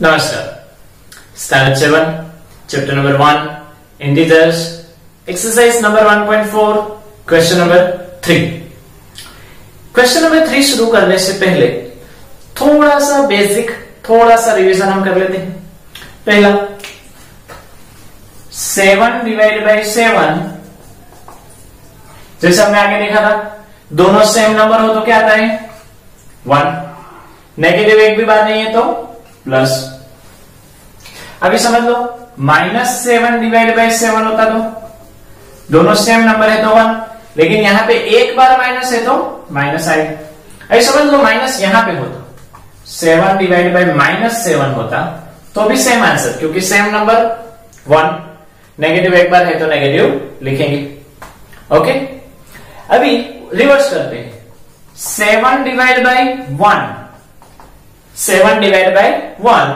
नमस्कार। Standard 7 chapter number 1 integers exercise number 1.4 question number 3। Question number 3 शुरू करने से पहले थोड़ा सा बेसिक थोड़ा सा रिवीजन हम कर लेते हैं। पहला 7 डिवाइड बाई 7, जैसे हमने आगे देखा था दोनों सेम नंबर हो तो क्या आता है 1, नेगेटिव एक भी बात नहीं है तो प्लस। अभी समझ लो -7 डिवाइड बाई 7 होता तो दोनों सेम नंबर है तो 1, लेकिन यहां पे एक बार माइनस है तो माइनस आएगा। अभी समझ लो माइनस यहां पे होता 7 डिवाइड बाई -7 होता तो भी सेम आंसर, क्योंकि सेम नंबर 1, नेगेटिव एक बार है तो नेगेटिव लिखेंगे। ओके, अभी रिवर्स करते हैं। 7 डिवाइड बाई 1, 7 डिवाइड बाई 1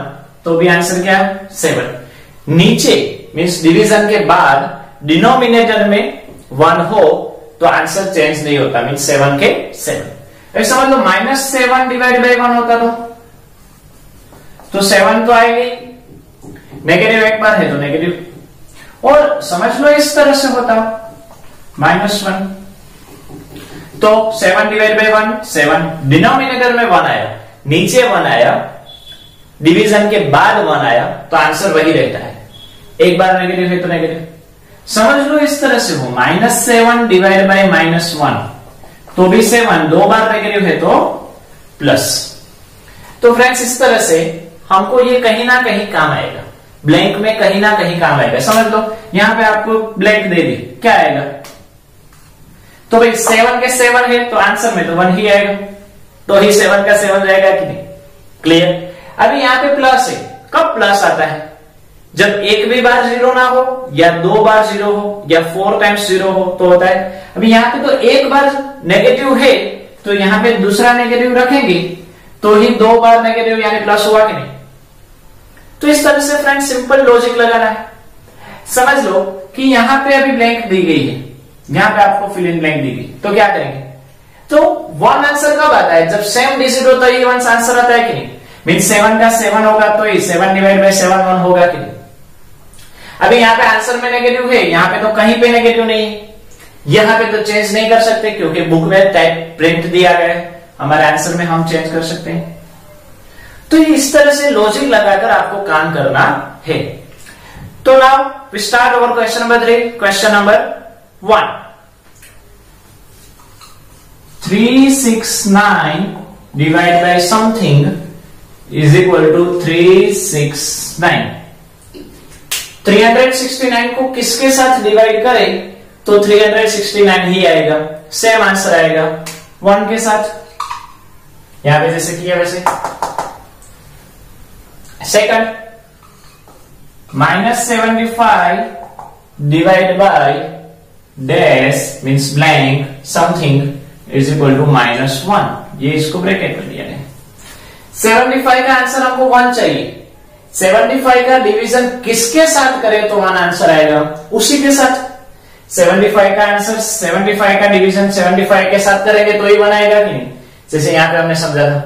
तो भी आंसर क्या है 7। नीचे मींस डिवीजन के बाद डिनोमिनेटर में 1 हो तो आंसर चेंज नहीं होता, मींस 7 के 7। ऐसा समझ लो -7 डिवाइड बाई 1 होता तो 7 तो आएगी, नेगेटिव एक बार है तो नेगेटिव। और समझ लो इस तरह से होता -1 तो 7 डिवाइड बाई 1 7, डिनोमिनेटर में 1 आया, नीचे 1 आया, डिवीजन के बाद 1 आया तो आंसर वही रहता है। एक बार नेगेटिव है तो नेगेटिव। समझ लो इस तरह से हो -7 डिवाइड बाई -1 तो भी 7, दो बार नेगेटिव है तो प्लस। तो फ्रेंड्स इस तरह से हमको ये कहीं ना कहीं काम आएगा, ब्लैंक में कहीं ना कहीं काम आएगा। समझ लो यहां पे आपको ब्लैंक दे दी, क्या आएगा तो भाई 7 के 7 है तो आंसर में तो 1 ही आएगा, तो ही 7 का 7 रहेगा कि नहीं। क्लियर। अभी यहां पे प्लस है, कब प्लस आता है जब एक भी बार 0 ना हो या 2 बार 0 हो या 4 टाइम्स 0 हो तो होता है। अभी यहां पे तो एक बार नेगेटिव है तो यहां पे दूसरा नेगेटिव रखेंगे तो ही 2 बार नेगेटिव यानी प्लस हुआ कि नहीं। तो इस तरह से फ्रेंड सिंपल लॉजिक लगाना है। समझ लो कि यहां पे अभी ब्लैंक दी गई है, यहां पे आपको फिल इन ब्लैंक दी गई, तो क्या करेंगे तो 1 आंसर कब आता है जब सेम डिजिट होता है, ये 1 आंसर आता है कि नहीं। मींस 7 का 7 होगा तो ये 7 डिवाइड बाई 7 1 होगा कि नहीं। अभी यहाँ पे आंसर में नेगेटिव है, यहाँ पे तो कहीं पे नेगेटिव नहीं है, यहाँ पे तो चेंज नहीं कर सकते क्योंकि बुक में टाइप प्रिंट दिया गया है, हमारे आंसर में हम चेंज कर सकते हैं। तो इस तरह से लॉजिक लगाकर आपको काम करना है। तो now we start over question number 3। Question number 1, 369 divide by something is equal to 369। 369 को किसके साथ डिवाइड करें तो 369 ही आएगा, सेम आंसर आएगा 1 के साथ, यहां पे जैसे किया वैसे। Second -75 divide by dash means blank something is equal to -1, ये इसको ब्रैकेट में दिया है। 75 का आंसर हमको 1 चाहिए। 75 का डिवीजन किसके साथ करें तो 1 आंसर आएगा, उसी के साथ। 75 का आंसर 75 का डिवीजन 75 के साथ करेंगे तो ही 1 आएगा कि नहीं, जैसे यहां पे हमने समझा था।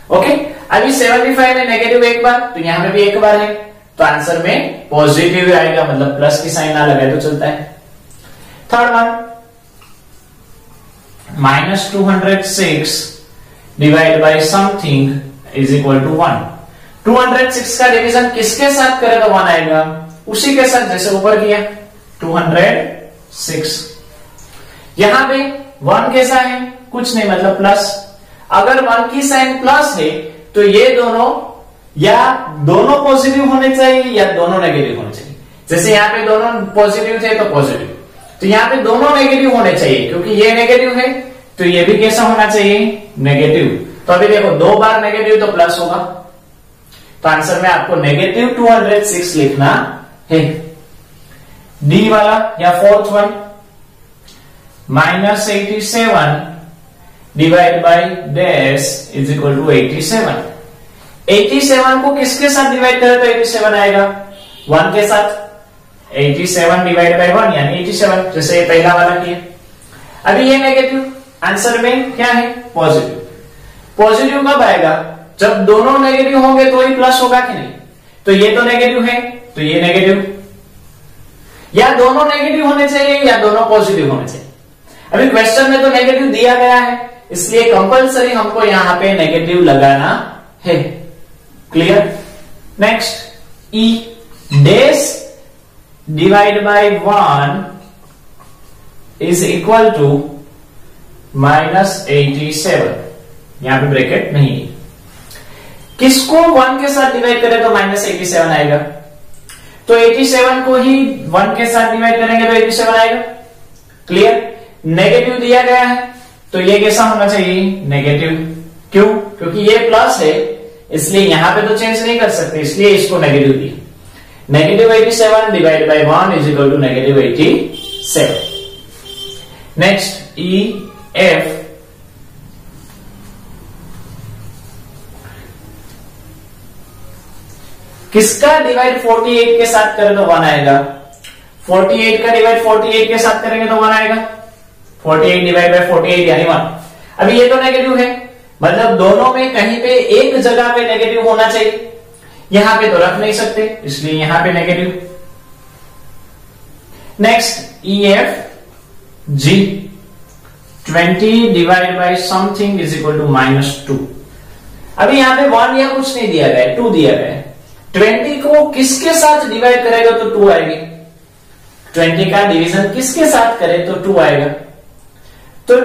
ओके, अभी 75 में नेगेटिव एक बार तो यहां पे भी एक बार है तो आंसर में पॉजिटिव आएगा, मतलब प्लस की साइन ना लगाए तो चलता है। Third one -206 divide by something is equal to 1। 206 का डिवीजन किसके साथ करें तो 1 आएगा, उसी के साथ जैसे ऊपर किया 206। यहां पे 1 कैसा है कुछ नहीं, मतलब प्लस। अगर 1 की साइन प्लस है तो ये दोनों या दोनों पॉजिटिव होने चाहिए या दोनों नेगेटिव होने चाहिए। जैसे यहाँ पे दोनों पॉजिटिव थे तो पॉजिटिव, तो यहाँ पे दोनों नेगेटिव होने चाहिए, क्योंकि ये नेगेटिव है तो ये भी कैसा होना चाहिए नेगेटिव। तो अभी देखो 2 बार नेगेटिव तो प्लस होगा, तो आंसर में आपको -206 लिखना है। डी वाला या fourth one -87 divide by dash is equal to 87। 87 को किसके साथ डिवाइड करें तो 87 आएगा 1 के साथ। 87 डिवाइड बाय 1 यानी 87, जैसे पहला वाला किया। अभी ये नेगेटिव, आंसर में क्या है पॉजिटिव। पॉजिटिव कब आएगा जब दोनों नेगेटिव होंगे तो ही प्लस होगा कि नहीं? तो ये तो नेगेटिव है तो ये नेगेटिव, या दोनों नेगेटिव होने चाहिए या दोनों पॉजिटिव होने चाहिए। अभी क्वेश्चन में तो नेगेटिव दिया गया है, इसलिए कंपलसरी हमको यहां पे नेगेटिव लगाना है। Clear? Next, E dash divide by 1 is equal to -87। यहां पे ब्रैकेट नहीं है। किसको 1 के साथ डिवाइड करें तो -87 आएगा, तो 87 को ही 1 के साथ डिवाइड करेंगे तो 87 आएगा। क्लियर? नेगेटिव दिया गया है तो ये कैसा होना चाहिए? नेगेटिव। क्यों? क्योंकि ये प्लस है, इसलिए यहां पे तो चेंज नहीं कर सकते, इसलिए इसको नेगेटिव दिया। -87 divide by 1 is equal to -87। Next, E F किसका डिवाइड 48 के साथ करें तो 1 आएगा? 48 का डिवाइड 48 के साथ करेंगे तो 1 आएगा। 48 डिवाइड बाय 48 यानी 1। अभी ये तो नेगेटिव है, मतलब दोनों में कहीं पे एक जगह पे नेगेटिव होना चाहिए, यहां पे तो रख नहीं सकते, इसलिए यहां पे negative. Next, E F G 20 divide by something is equal to -2। अभी यहां पे 1 या कुछ नहीं दिया गया है, 2 दिया गया है। 20 को किसके साथ डिवाइड करेगा तो 2 आएगी। 20 का डिवीजन किसके साथ करे तो 2 आएगा। तो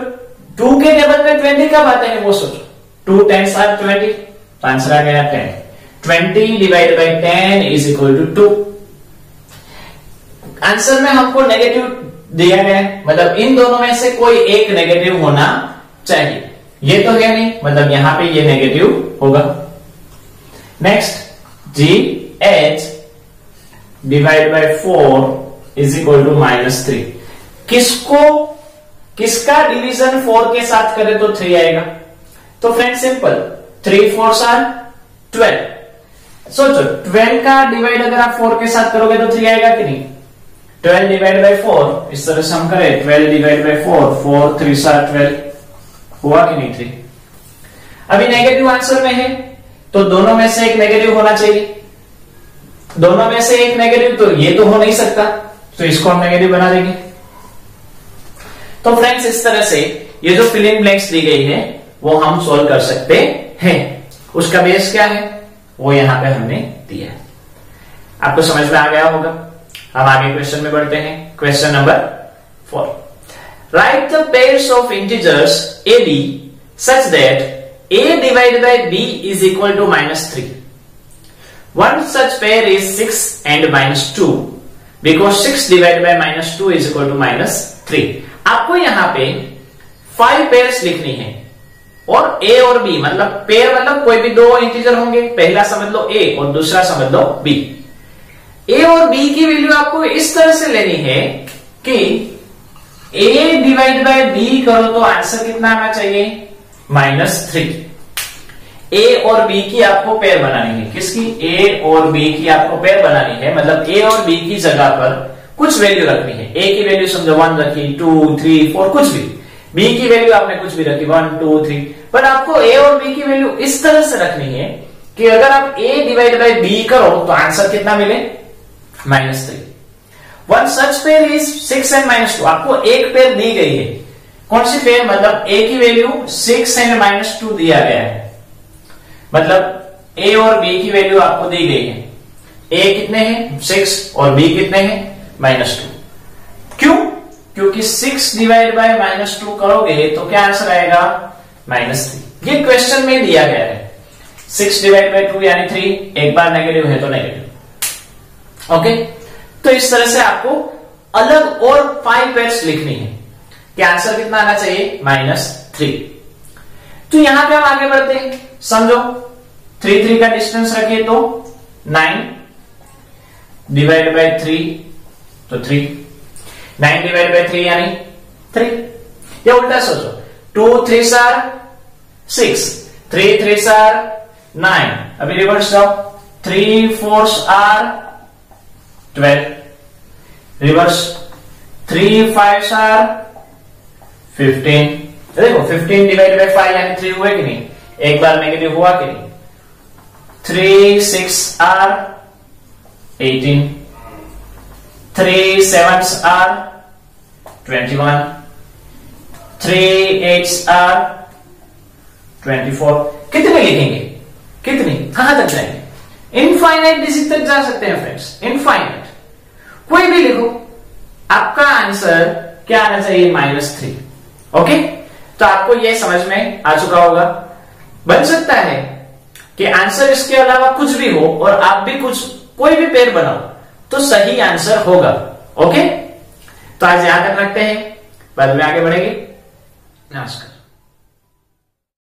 2 के टेबल में 20 कब आते हैं वो सोचो। 2 10 आर 20, आंसर आ गया 10। 20 divide by 10 is equal to 2। Answer में हमको नेगेटिव दिया गया है, मतलब इन दोनों में से कोई एक नेगेटिव होना चाहिए। ये तो है नहीं, मतलब यहां पे ये नेगेटिव होगा। Next, G H divide by 4 is equal to -3। किसका डिवीजन 4 के साथ करें तो 3 आएगा। तो फ्रेंड सिंपल, 3 4s आर 12। सोचो 12 का डिवाइड अगर आप 4 के साथ करोगे तो 3 आएगा कि नहीं? 12 डिवाइड बाय 4 इस तरह से हम करें, 12 डिवाइड बाय 4, 4 3s आर 12, हुआ कि नहीं 3? अभी नेगेटिव आंसर में है तो दोनों में से एक नेगेटिव होना चाहिए। दोनों में से एक नेगेटिव तो ये तो हो नहीं सकता, तो इसको हम नेगेटिव बना देंगे। तो फ्रेंड्स इस तरह से ये जो फिल इन ब्लैंक्स दी गई है वो हम सोल्व कर सकते हैं। उसका बेस क्या है वो यहां पे हमने दिया है। आपको समझ में आ गया होगा। हम आगे क्वेश्चन में बढ़ते हैं। Question number 4, write the pairs of integers A B such that a divided by b is equal to -3. One such pair is 6 and -2 because 6 divided by -2 is equal to -3. आपको यहां पे 5 पेयर्स लिखनी है और a और b, मतलब pair मतलब कोई भी दो इंटीजर होंगे, पहला समझ लो a और दूसरा समझ लो b। a और b की वैल्यू आपको इस तरह से लेनी है कि a डिवाइड बाय b करो तो आंसर कितना आना चाहिए? -3। a और b की आपको पेयर बनानी है। किसकी? a और b की आपको पेयर बनानी है, मतलब a और b की जगह पर कुछ वैल्यू रखनी है। a की वैल्यू समझो 1 रखी, 2 3 4 कुछ भी। b की वैल्यू आपने कुछ भी रखी 1 2 3, पर आपको a और b की वैल्यू इस तरह से रखनी है कि अगर आप a डिवाइड बाय b करो तो आंसर कितना मिले? -3। One such pair is 6 and -2। आपको एक पेयर दी गई है, कौन सी पेयर? मतलब a की वैल्यू 6 एंड -2 दिया गया है, मतलब a और b की वैल्यू आपको दी गई है। a कितने हैं? 6 और b कितने हैं? -2। क्यों? क्योंकि 6 डिवाइड बाय -2 करोगे तो क्या आंसर आएगा? -3। ये क्वेश्चन में दिया गया है। 6 डिवाइड बाय 2 यानी 3, एक बार नेगेटिव है तो नेगेटिव। ओके, तो इस तरह से आपको अलग और 5 पेयर्स लिखनी है कि आंसर कितना आना चाहिए? -3। तो यहां पे हम आगे बढ़ते हैं। समझो 3 3 का डिस्टेंस रखिए तो 9 डिवाइड बाय 3 तो 3, 9 डिवाइड बाय 3 यानी 3। या उल्टा सोचो, 2 3s आर 6, 3 3s आर 9। अभी रिवर्स जाओ, 3 4s are 12, reverse 3 5s are 15। देखो 15 डिवाइड बाय 5 यानी 3 हुए कि नहीं? एक बार नेगेटिव हुआ कि नहीं? 3 6 are 18, 3 7s are 21, 3 8s are 24। कितने लिखेंगे, कितनी, कहां तक जाएंगे? इनफाइनाइट डिजिट तक जा सकते हैं फ्रेंड्स, इनफाइनाइट। कोई भी लिखो, आपका आंसर क्या आना चाहिए? -3। ओके, तो आपको यह समझ में आ चुका होगा। बन सकता है कि आंसर इसके अलावा कुछ भी हो और आप भी कुछ कोई भी पेयर बनाओ तो सही आंसर होगा। ओके, तो आज यहां तक रखते हैं, बाद में आगे बढ़ेंगे। नमस्कार।